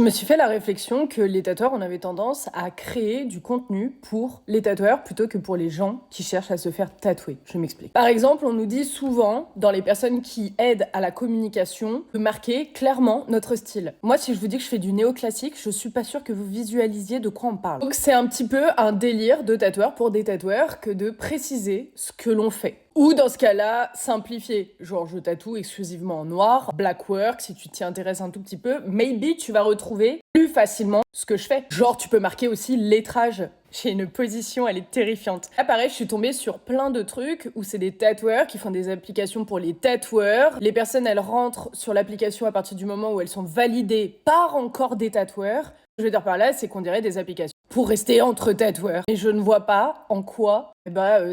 me suis fait la réflexion que les tatoueurs, on avait tendance à créer du contenu pour les tatoueurs plutôt que pour les gens qui cherchent à se faire tatouer. Je m'explique. Par exemple, on nous dit souvent, dans les personnes qui aident à la communication, de marquer clairement notre style. Moi, si je vous dis que je fais du néoclassique, je suis pas sûre que vous visualisiez de quoi on parle. Donc c'est un petit peu un délire de tatoueur pour des tatoueurs que de préciser ce que l'on fait. Ou dans ce cas-là, simplifier. Genre, je tatoue exclusivement en noir, black work, si tu t'y intéresses un tout petit peu, maybe tu vas retrouver plus facilement ce que je fais. Genre, tu peux marquer aussi lettrage. J'ai une position, elle est terrifiante. Là, pareil, je suis tombée sur plein de trucs où c'est des tatoueurs qui font des applications pour les tatoueurs. Les personnes, elles rentrent sur l'application à partir du moment où elles sont validées par encore des tatoueurs. Ce que je veux dire par là, c'est qu'on dirait des applications pour rester entre tatoueurs. Et je ne vois pas en quoi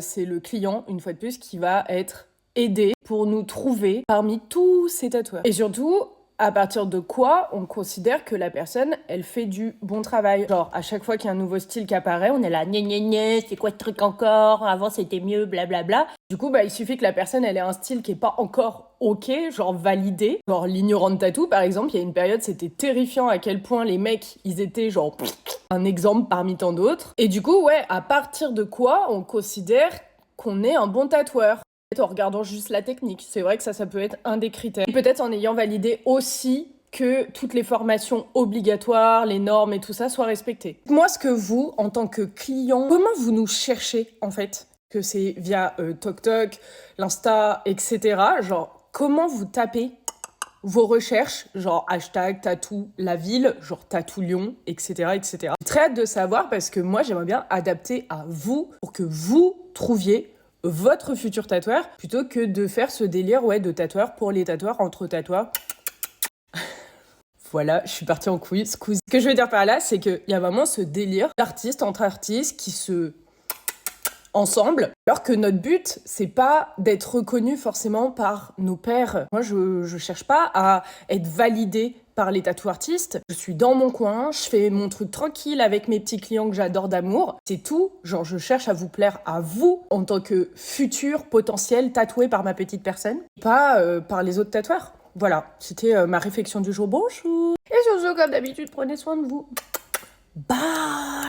c'est le client, une fois de plus, qui va être aidé pour nous trouver parmi tous ces tatoueurs. Et surtout, à partir de quoi on considère que la personne, elle fait du bon travail. Genre, à chaque fois qu'il y a un nouveau style qui apparaît, on est là, gna gna gna, c'est quoi ce truc encore? Avant, c'était mieux, blablabla. Du coup, il suffit que la personne, elle ait un style qui est pas encore ok, genre validé. Genre, l'ignorant tattoo, par exemple, il y a une période, c'était terrifiant à quel point les mecs, ils étaient genre un exemple parmi tant d'autres. Et du coup, ouais, à partir de quoi on considère qu'on est un bon tatoueur? En regardant juste la technique. C'est vrai que ça peut être un des critères. Et peut-être en ayant validé aussi que toutes les formations obligatoires, les normes et tout ça soient respectées. Moi, ce que vous, en tant que client, comment vous nous cherchez, en fait? Que c'est via TokTok, l'Insta, etc. Genre, comment vous tapez vos recherches, genre hashtag tatou la ville, genre tatou Lyon, etc., etc. J'ai très hâte de savoir parce que moi, j'aimerais bien adapter à vous pour que vous trouviez votre futur tatoueur plutôt que de faire ce délire de tatoueur pour les tatoueurs, entre tatoueurs. Voilà, je suis partie en quiz. Ce que je veux dire par là, c'est qu'il y a vraiment ce délire d'artistes entre artistes qui se ensemble, alors que notre but, c'est pas d'être reconnu forcément par nos pairs. Moi, je cherche pas à être validée par les tattoo artistes. Je suis dans mon coin, je fais mon truc tranquille avec mes petits clients que j'adore d'amour. C'est tout. Genre, je cherche à vous plaire à vous en tant que futur potentiel tatoué par ma petite personne, pas par les autres tatoueurs. Voilà, c'était ma réflexion du jour. Bonjour. Et sur ce, comme d'habitude, prenez soin de vous. Bye.